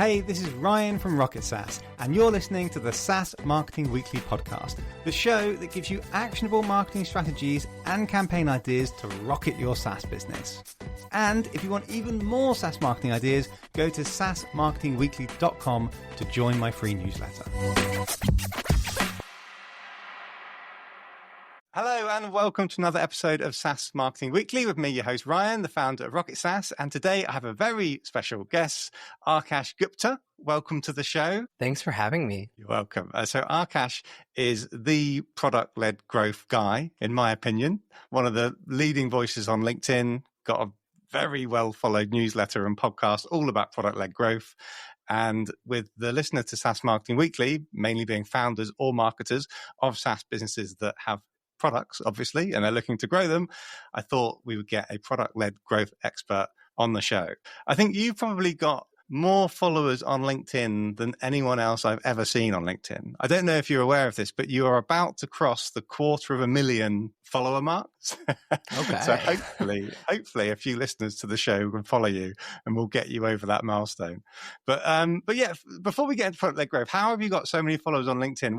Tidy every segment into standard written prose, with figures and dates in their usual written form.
Hey, this is Ryan from Rocket SaaS, and you're listening to the SaaS Marketing Weekly podcast, the show that gives you actionable marketing strategies and campaign ideas to rocket your SaaS business. And if you want even more SaaS marketing ideas, go to saasmarketingweekly.com to join my free newsletter. Hello and welcome to another episode of SaaS Marketing Weekly with me, your host Ryan, the founder of Rocket SaaS. And today I have a very special guest, Akash Gupta. Welcome to the show. Thanks for having me. You're welcome. So Akash is the product-led growth guy, in my opinion, one of the leading voices on LinkedIn, got a very well-followed newsletter and podcast all about product-led growth. And with the listener to SaaS Marketing Weekly, mainly being founders or marketers of SaaS businesses that have products, obviously, and they're looking to grow them, I thought we would get a product-led growth expert on the show. I think you've probably got more followers on LinkedIn than anyone else I've ever seen on LinkedIn. I don't know if you're aware of this, but you are about to cross the 250,000 follower mark. Okay. So hopefully a few listeners to the show can follow you and we'll get you over that milestone. But yeah, before we get into product-led growth, how have you got so many followers on LinkedIn?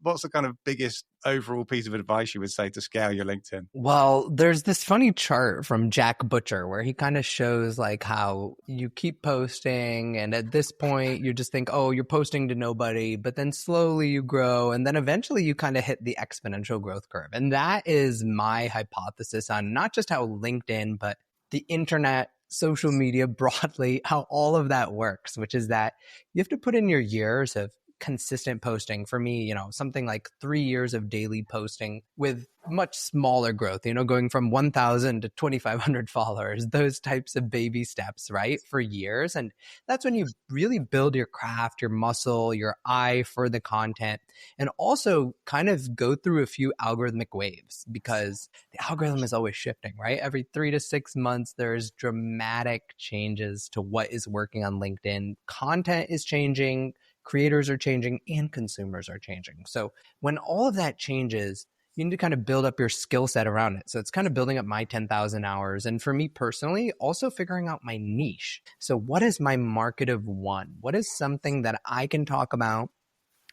What's the kind of biggest overall piece of advice you would say to scale your LinkedIn? Well, there's this funny chart from Jack Butcher where he kind of shows like how you keep posting, and at this point you just think, oh, you're posting to nobody, but then slowly you grow, and then eventually you kind of hit the exponential growth curve. And that is my hypothesis on not just how LinkedIn, but the internet, social media broadly, how all of that works, which is that you have to put in your years of consistent posting. For me, something like 3 years of daily posting with much smaller growth, going from 1,000 to 2,500 followers, those types of baby steps, right? For years. And that's when you really build your craft, your muscle, your eye for the content, and also kind of go through a few algorithmic waves, because the algorithm is always shifting, right? Every 3 to 6 months, there's dramatic changes to what is working on LinkedIn. Content is changing, creators are changing, and consumers are changing. So when all of that changes, you need to kind of build up your skill set around it. So it's kind of building up my 10,000 hours. And for me personally, also figuring out my niche. So what is my market of one? What is something that I can talk about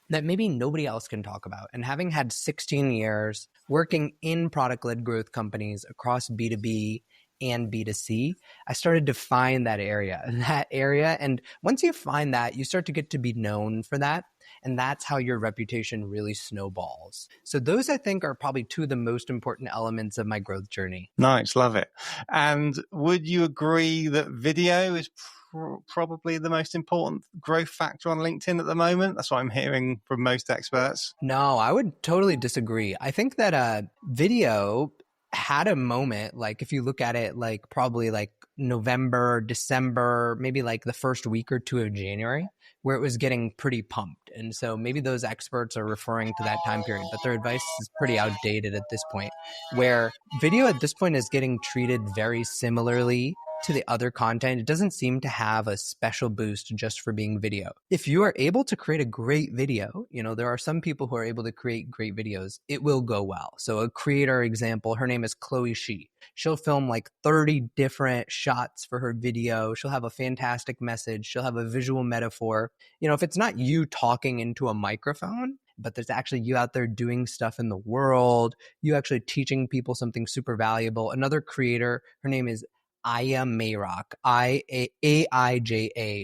that maybe nobody else can talk about? And having had 16 years working in product-led growth companies across B2B and B2C, I started to find that area. And once you find that, you start to get to be known for that. And that's how your reputation really snowballs. So those, I think, are probably two of the most important elements of my growth journey. Nice, love it. And would you agree that video is probably the most important growth factor on LinkedIn at the moment? That's what I'm hearing from most experts. No, I would totally disagree. I think that video had a moment, like if you look at it, like probably like November, December, maybe like the first week or two of January, where it was getting pretty pumped. And so maybe those experts are referring to that time period, but their advice is pretty outdated at this point, where video at this point is getting treated very similarly to the other content. It doesn't seem to have a special boost just for being video. If you are able to create a great video, there are some people who are able to create great videos, it will go well. So a creator example, her name is Chloe Shi. She'll film like 30 different shots for her video. She'll have a fantastic message. She'll have a visual metaphor. If it's not you talking into a microphone, but there's actually you out there doing stuff in the world, you actually teaching people something super valuable. Another creator, her name is Aya Mayrock, Aija.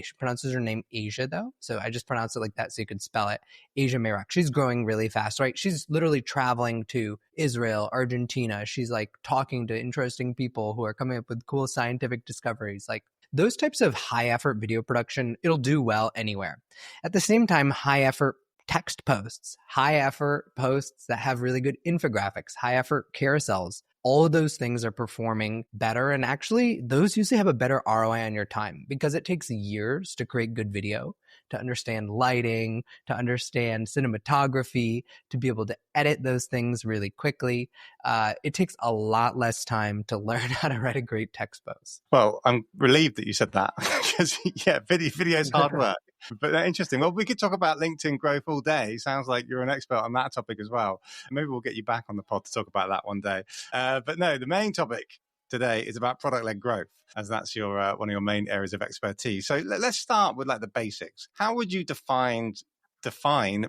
She pronounces her name Asia though. So I just pronounce it like that so you could spell it. Asia Mayrock. She's growing really fast, right? She's literally traveling to Israel, Argentina. She's like talking to interesting people who are coming up with cool scientific discoveries. Like those types of high effort video production, it'll do well anywhere. At the same time, high effort text posts, high effort posts that have really good infographics, high effort carousels, all of those things are performing better. And actually, those usually have a better ROI on your time because it takes years to create good video, to understand lighting, to understand cinematography, to be able to edit those things really quickly. It takes a lot less time to learn how to write a great text post. Well, I'm relieved that you said that because, video is hard work. But interesting. Well, we could talk about LinkedIn growth all day. Sounds like you're an expert on that topic as well. Maybe we'll get you back on the pod to talk about that one day. But no, the main topic today is about product-led growth, as that's your one of your main areas of expertise. So let's start with like the basics. How would you define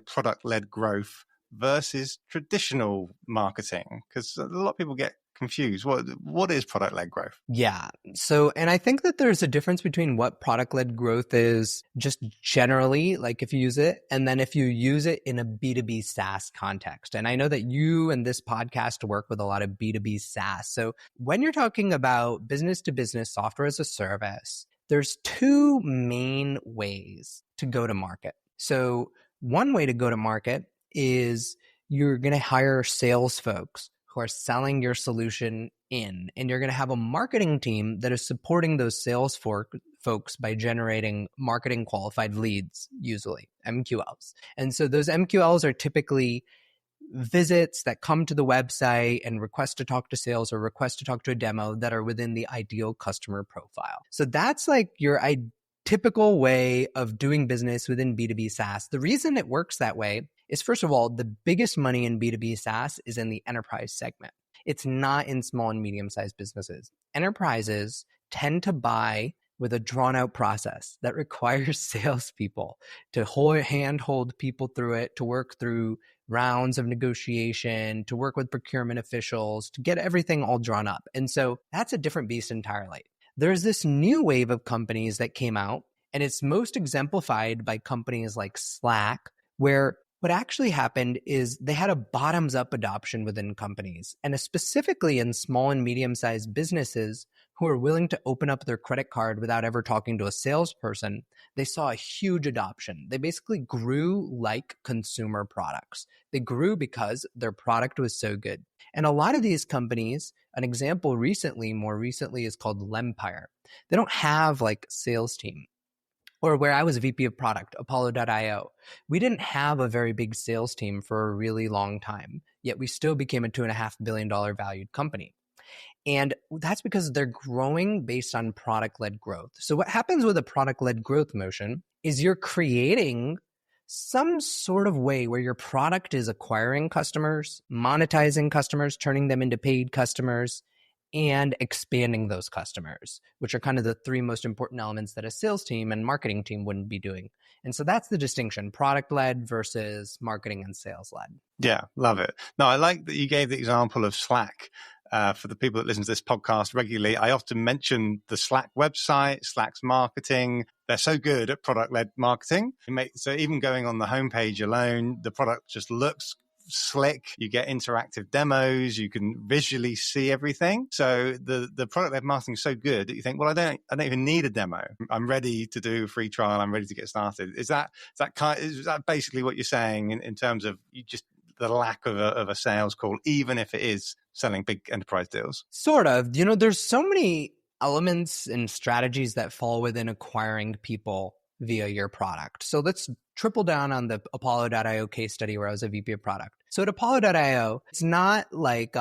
product-led growth versus traditional marketing? Because a lot of people get confused. What is product-led growth? Yeah. So, and I think that there's a difference between what product-led growth is just generally, like if you use it, and then if you use it in a B2B SaaS context. And I know that you and this podcast work with a lot of B2B SaaS. So when you're talking about business to business software as a service, there's two main ways to go to market. So one way to go to market is you're going to hire sales folks who are selling your solution in, and you're going to have a marketing team that is supporting those sales folks by generating marketing qualified leads, usually MQLs. And so those MQLs are typically visits that come to the website and request to talk to sales or request to talk to a demo that are within the ideal customer profile. So that's like your typical way of doing business within B2B SaaS. The reason it works that way is, first of all, the biggest money in B2B SaaS is in the enterprise segment. It's not in small and medium-sized businesses. Enterprises tend to buy with a drawn-out process that requires salespeople to handhold people through it, to work through rounds of negotiation, to work with procurement officials, to get everything all drawn up. And so that's a different beast entirely. There's this new wave of companies that came out, and it's most exemplified by companies like Slack, where what actually happened is they had a bottoms-up adoption within companies, and specifically in small and medium-sized businesses who are willing to open up their credit card without ever talking to a salesperson. They saw a huge adoption. They basically grew like consumer products. They grew because their product was so good. And a lot of these companies, an example more recently is called Lempire. They don't have like sales team. Or where I was a VP of product, Apollo.io. We didn't have a very big sales team for a really long time, yet we still became a $2.5 billion valued company. And that's because they're growing based on product-led growth. So what happens with a product-led growth motion is you're creating some sort of way where your product is acquiring customers, monetizing customers, turning them into paid customers, and expanding those customers, which are kind of the three most important elements that a sales team and marketing team wouldn't be doing. And so that's the distinction, product-led versus marketing and sales-led. Yeah, love it. No, I like that you gave the example of Slack. For the people that listen to this podcast regularly, I often mention the Slack website, Slack's marketing. They're so good at product-led marketing. So even going on the homepage alone, the product just looks slick. You get interactive demos. You can visually see everything. So the product-led marketing is so good that you think, well, I don't even need a demo. I'm ready to do a free trial. I'm ready to get started. Is that basically what you're saying in terms of you just the lack of a sales call, even if it is selling big enterprise deals? Sort of. There's so many elements and strategies that fall within acquiring people via your product. So let's triple down on the Apollo.io case study where I was a VP of product. So at Apollo.io, it's not like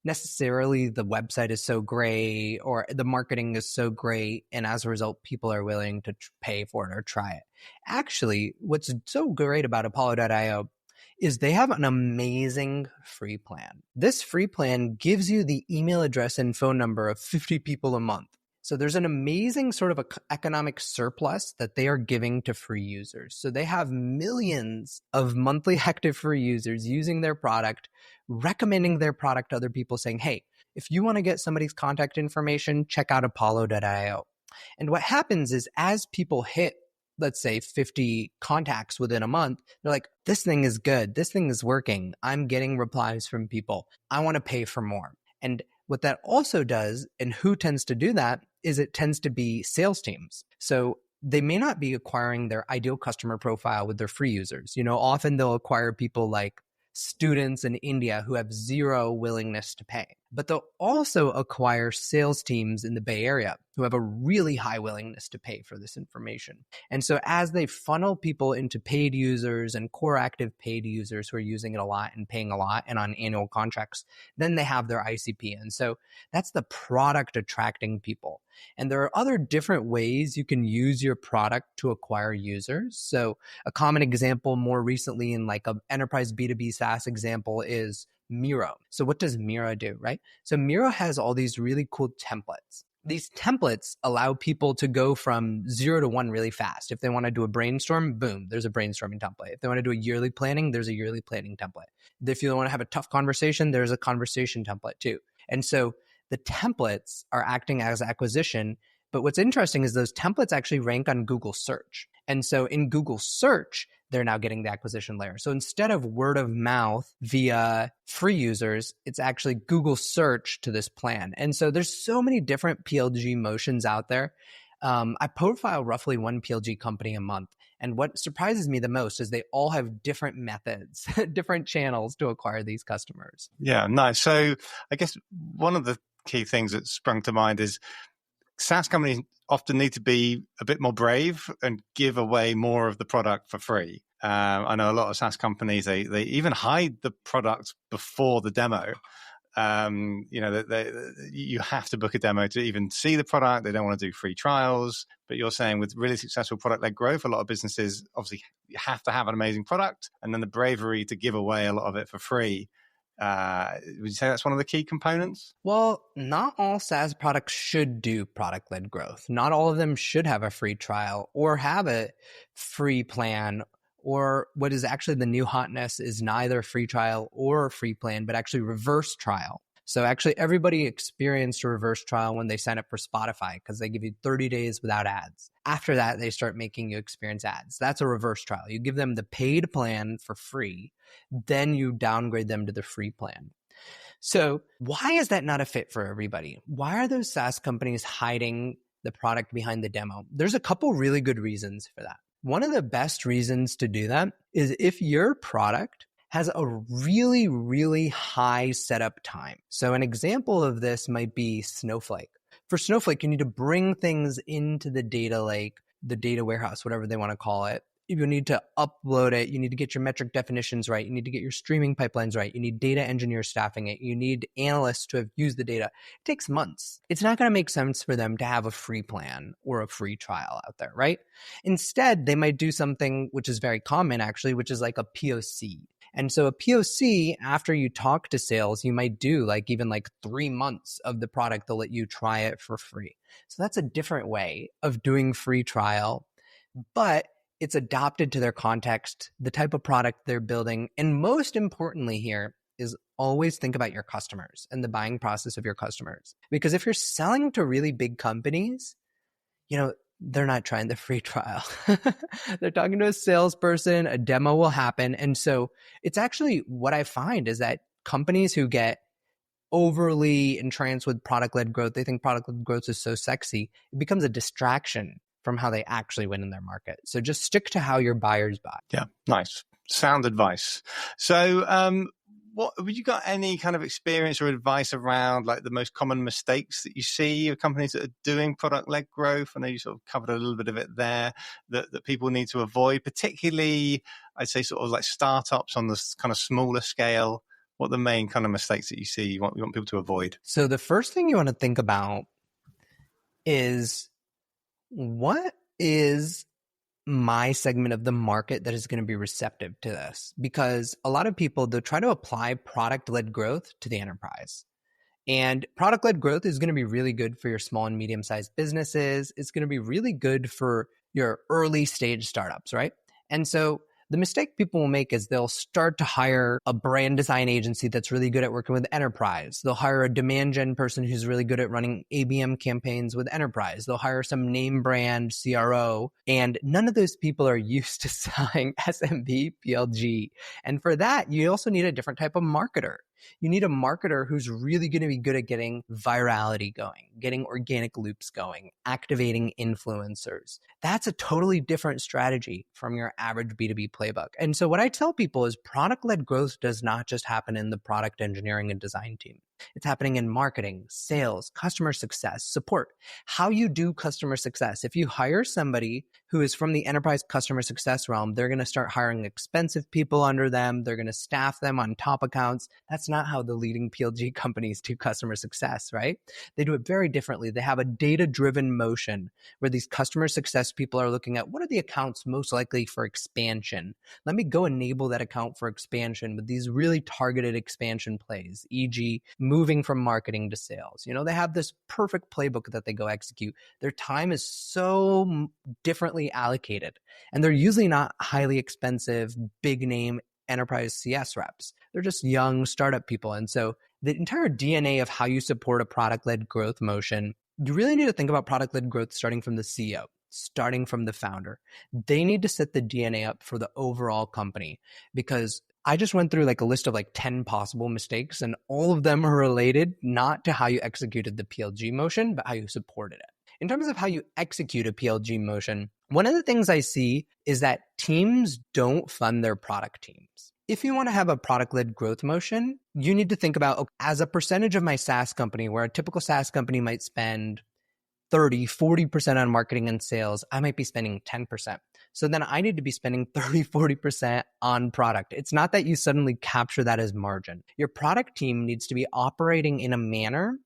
necessarily the website is so great or the marketing is so great, and as a result, people are willing to pay for it or try it. Actually, what's so great about Apollo.io is they have an amazing free plan. This free plan gives you the email address and phone number of 50 people a month. So there's an amazing sort of economic surplus that they are giving to free users. So they have millions of monthly active free users using their product, recommending their product to other people, saying, hey, if you want to get somebody's contact information, check out Apollo.io. And what happens is as people hit, let's say 50 contacts within a month, they're like, this thing is good. This thing is working. I'm getting replies from people. I want to pay for more. And what that also does, and who tends to do that, is it tends to be sales teams. So they may not be acquiring their ideal customer profile with their free users. Often they'll acquire people like students in India who have zero willingness to pay. But they'll also acquire sales teams in the Bay Area who have a really high willingness to pay for this information. And so as they funnel people into paid users and core active paid users who are using it a lot and paying a lot and on annual contracts, then they have their ICP. And so that's the product attracting people. And there are other different ways you can use your product to acquire users. So a common example more recently in like an enterprise B2B SaaS example is Miro. So what does Miro do, right? So Miro has all these really cool templates. These templates allow people to go from 0 to 1 really fast. If they want to do a brainstorm, boom, there's a brainstorming template. If they want to do a yearly planning, there's a yearly planning template. If you want to have a tough conversation, there's a conversation template too. And so the templates are acting as acquisition. But what's interesting is those templates actually rank on Google search. And so in Google search, they're now getting the acquisition layer. So instead of word of mouth via free users, it's actually Google search to this plan. And so there's so many different PLG motions out there. I profile roughly one PLG company a month. And what surprises me the most is they all have different methods, different channels to acquire these customers. Yeah, nice. So I guess one of the key things that sprung to mind is SaaS companies often need to be a bit more brave and give away more of the product for free. I know a lot of SaaS companies, they even hide the product before the demo. You have to book a demo to even see the product. They don't want to do free trials. But you're saying with really successful product-led growth, a lot of businesses obviously have to have an amazing product and then the bravery to give away a lot of it for free. Would you say that's one of the key components? Well, not all SaaS products should do product-led growth. Not all of them should have a free trial or have a free plan, or what is actually the new hotness is neither free trial or free plan, but actually reverse trial. So actually everybody experienced a reverse trial when they sign up for Spotify because they give you 30 days without ads. After that, they start making you experience ads. That's a reverse trial. You give them the paid plan for free, then you downgrade them to the free plan. So why is that not a fit for everybody? Why are those SaaS companies hiding the product behind the demo? There's a couple really good reasons for that. One of the best reasons to do that is if your product has a really, really high setup time. So an example of this might be Snowflake. For Snowflake, you need to bring things into the data lake, the data warehouse, whatever they want to call it. You need to upload it. You need to get your metric definitions right. You need to get your streaming pipelines right. You need data engineers staffing it. You need analysts to have used the data. It takes months. It's not going to make sense for them to have a free plan or a free trial out there, right? Instead, they might do something which is very common actually, which is like a POC. And so a POC, after you talk to sales, you might do even 3 months of the product. They'll let you try it for free. So that's a different way of doing free trial, but it's adopted to their context, the type of product they're building. And most importantly here is always think about your customers and the buying process of your customers. Because if you're selling to really big companies, they're not trying the free trial. They're talking to a salesperson, a demo will happen. And so it's actually what I find is that companies who get overly entranced with product-led growth, they think product-led growth is so sexy, it becomes a distraction from how they actually win in their market. So just stick to how your buyers buy. Yeah, nice. Sound advice. So what have you got any kind of experience or advice around the most common mistakes that you see of companies that are doing product-led growth? I know you sort of covered a little bit of it there that people need to avoid, particularly I'd say sort of startups on this kind of smaller scale. What are the main kind of mistakes that you see you want people to avoid? So the first thing you want to think about is what is my segment of the market that is going to be receptive to this? Because a lot of people, they'll try to apply product-led growth to the enterprise. And product-led growth is going to be really good for your small and medium-sized businesses. It's going to be really good for your early stage startups, right? And so the mistake people will make is they'll start to hire a brand design agency that's really good at working with enterprise. They'll hire a demand gen person who's really good at running ABM campaigns with enterprise. They'll hire some name brand CRO, and none of those people are used to selling SMB, PLG. And for that, you also need a different type of marketer. You need a marketer who's really going to be good at getting virality going, getting organic loops going, activating influencers. That's a totally different strategy from your average B2B playbook. And so what I tell people is product-led growth does not just happen in the product engineering and design team. It's happening in marketing, sales, customer success, support. How you do customer success. If you hire somebody who is from the enterprise customer success realm, they're going to start hiring expensive people under them. They're going to staff them on top accounts. That's not how the leading PLG companies do customer success, right? They do it very differently. They have a data-driven motion where these customer success people are looking at what are the accounts most likely for expansion. Let me go enable that account for expansion with these really targeted expansion plays, e.g. moving from marketing to sales. They have this perfect playbook that they go execute. Their time is so differently allocated, and they're usually not highly expensive, big name enterprise CS reps. They're just young startup people. And so the entire DNA of how you support a product-led growth motion, you really need to think about product-led growth starting from the CEO, starting from the founder. They need to set the DNA up for the overall company, because I just went through like a list of like 10 possible mistakes, and all of them are related not to how you executed the PLG motion, but how you supported it. In terms of how you execute a PLG motion, one of the things I see is that teams don't fund their product teams. If you want to have a product-led growth motion, you need to think about, okay, as a percentage of my SaaS company, where a typical SaaS company might spend 30, 40% on marketing and sales, I might be spending 10%. So then I need to be spending 30, 40% on product. It's not that you suddenly capture that as margin. Your product team needs to be operating in a manner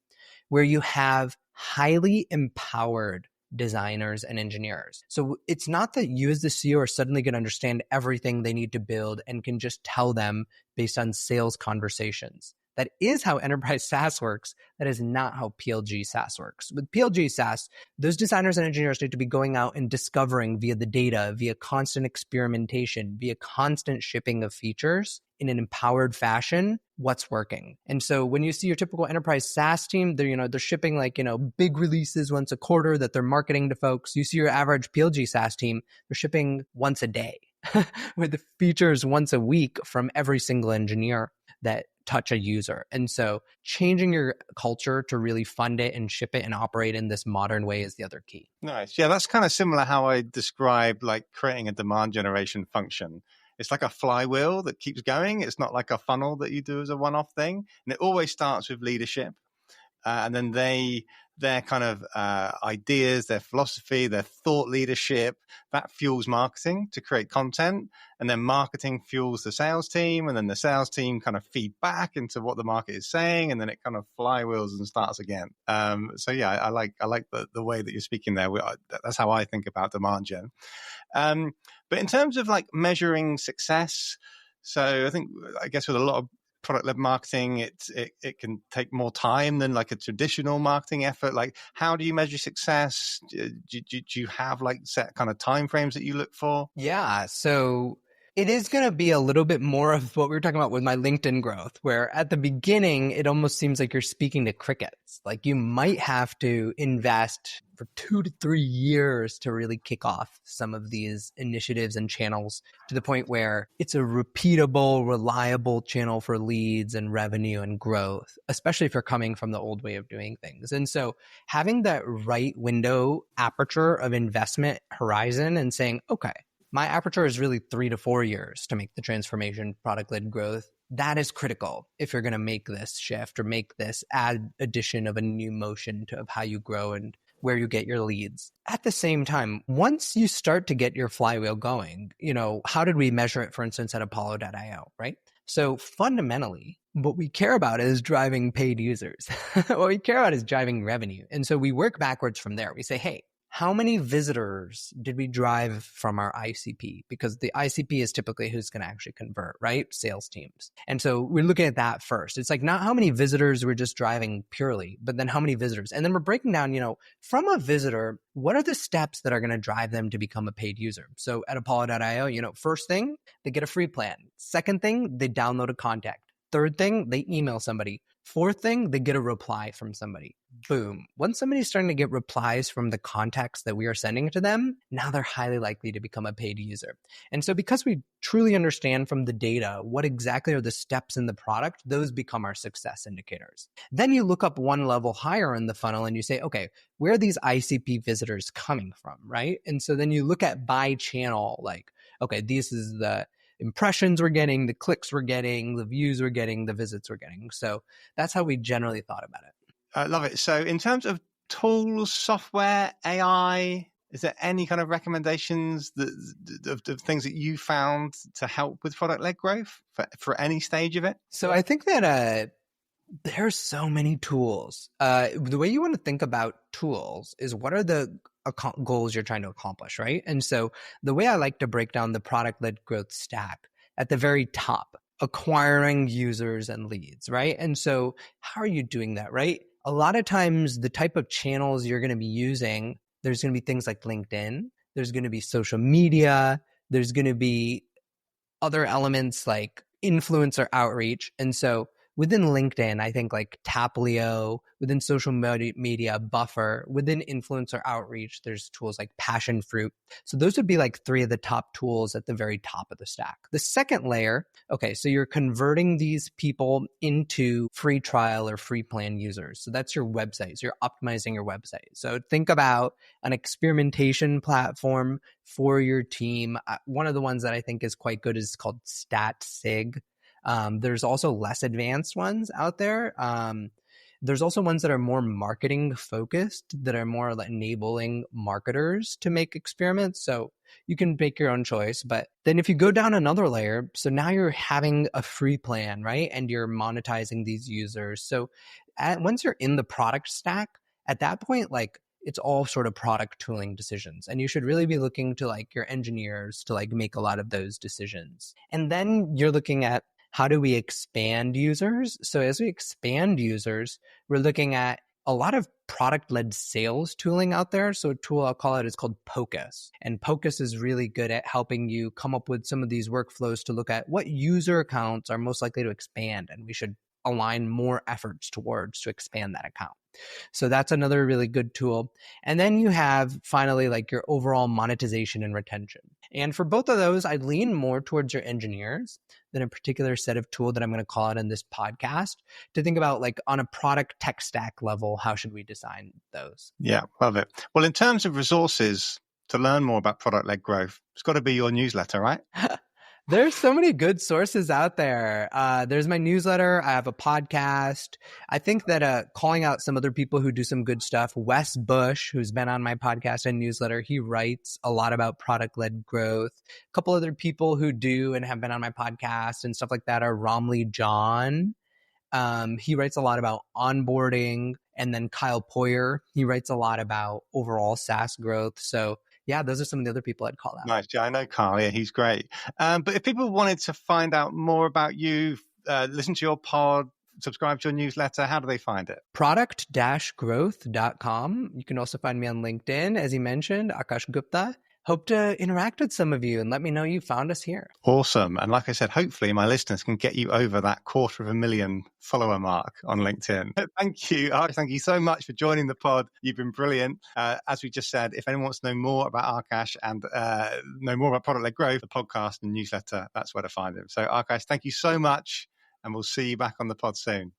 where you have highly empowered designers and engineers. So it's not that you as the CEO are suddenly going to understand everything they need to build and can just tell them based on sales conversations. That is how enterprise SaaS works. That is not how PLG SaaS works. With PLG SaaS, those designers and engineers need to be going out and discovering via the data, via constant experimentation, via constant shipping of features in an empowered fashion, what's working. And so when you see your typical enterprise SaaS team, they're shipping big releases once a quarter that they're marketing to folks. You see your average PLG SaaS team, they're shipping once a day with the features once a week from every single engineer that touch a user. And so changing your culture to really fund it and ship it and operate in this modern way is the other key. Nice. Yeah, that's kind of similar how I describe like creating a demand generation function. It's like a flywheel that keeps going. It's not like a funnel that you do as a one-off thing. And it always starts with leadership. And then their kind of ideas, their philosophy, their thought leadership, that fuels marketing to create content. And then marketing fuels the sales team. And then the sales team kind of feed back into what the market is saying. And then it kind of flywheels and starts again. So yeah, I like the way that you're speaking there. That's how I think about demand gen. But in terms of like measuring success, so I guess with a lot of product-led marketing, it can take more time than like a traditional marketing effort. Like, how do you measure success? Do you have like set kind of timeframes that you look for? Yeah, so it is going to be a little bit more of what we were talking about with my LinkedIn growth, where at the beginning, it almost seems like you're speaking to crickets. Like you might have to invest for 2 to 3 years to really kick off some of these initiatives and channels to the point where it's a repeatable, reliable channel for leads and revenue and growth, especially if you're coming from the old way of doing things. And so having that right window aperture of investment horizon and saying, okay, my aperture is really 3 to 4 years to make the transformation, product-led growth. That is critical if you're going to make this shift or make this addition of a new motion of how you grow and where you get your leads. At the same time, once you start to get your flywheel going, how did we measure it, for instance, at Apollo.io, right? So fundamentally, what we care about is driving paid users. What we care about is driving revenue. And so we work backwards from there. We say, hey, how many visitors did we drive from our ICP? Because the ICP is typically who's going to actually convert, right? Sales teams. And so we're looking at that first. It's like not how many visitors we're just driving purely, but then how many visitors. And then we're breaking down, from a visitor, what are the steps that are going to drive them to become a paid user? So at Apollo.io, first thing, they get a free plan. Second thing, they download a contact. Third thing, they email somebody. Fourth thing, they get a reply from somebody. Boom. Once somebody's starting to get replies from the contacts that we are sending to them, now they're highly likely to become a paid user. And so because we truly understand from the data what exactly are the steps in the product, those become our success indicators. Then you look up one level higher in the funnel and you say, okay, where are these ICP visitors coming from, right? And so then you look at by channel, like, okay, this is impressions we're getting, the clicks we're getting, the views we're getting, the visits we're getting. So that's how we generally thought about it. I love it. So in terms of tools, software, AI, is there any kind of recommendations of things that you found to help with product-led growth for any stage of it? So I think that there's so many tools. The way you want to think about tools is what are the goals you're trying to accomplish, right? And so the way I like to break down the product-led growth stack, at the very top, acquiring users and leads, right? And so how are you doing that, right? A lot of times the type of channels you're going to be using, there's going to be things like LinkedIn, there's going to be social media, there's going to be other elements like influencer outreach. And so within LinkedIn, I think like Taplio, within social media, Buffer, within influencer outreach, there's tools like Passion Fruit. So those would be like three of the top tools at the very top of the stack. The second layer, okay, so you're converting these people into free trial or free plan users. So that's your website. So you're optimizing your website. So think about an experimentation platform for your team. One of the ones that I think is quite good is called StatSig. There's also less advanced ones out there. There's also ones that are more marketing focused, that are more like enabling marketers to make experiments. So you can make your own choice. But then if you go down another layer, so now you're having a free plan, right? And you're monetizing these users. So once you're in the product stack, at that point, like it's all sort of product tooling decisions. And you should really be looking to like your engineers to like make a lot of those decisions. And then you're looking at how do we expand users? So as we expand users, we're looking at a lot of product-led sales tooling out there. So a tool I'll call it is called Pocus. And Pocus is really good at helping you come up with some of these workflows to look at what user accounts are most likely to expand. And we should align more efforts towards to expand that account. So that's another really good tool. And then you have finally like your overall monetization and retention. And for both of those, I'd lean more towards your engineers than a particular set of tool that I'm going to call it in this podcast to think about like on a product tech stack level, how should we design those? Yeah, love it. Well, in terms of resources to learn more about product-led growth, it's got to be your newsletter, right? There's so many good sources out there. There's my newsletter. I have a podcast. I think that calling out some other people who do some good stuff, Wes Bush, who's been on my podcast and newsletter, he writes a lot about product-led growth. A couple other people who do and have been on my podcast and stuff like that are Romley John. He writes a lot about onboarding. And then Kyle Poyer, he writes a lot about overall SaaS growth. So yeah, those are some of the other people I'd call out. Nice. Yeah, I know Carl. Yeah, he's great. But if people wanted to find out more about you, listen to your pod, subscribe to your newsletter, how do they find it? Product-growth.com. You can also find me on LinkedIn, as you mentioned, Akash Gupta. Hope to interact with some of you and let me know you found us here. Awesome. And like I said, hopefully my listeners can get you over that 250,000 follower mark on LinkedIn. Thank you. Thank you so much for joining the pod. You've been brilliant. As we just said, if anyone wants to know more about Akash and know more about product-led growth, the podcast and newsletter, that's where to find him. So Akash, thank you so much. And we'll see you back on the pod soon.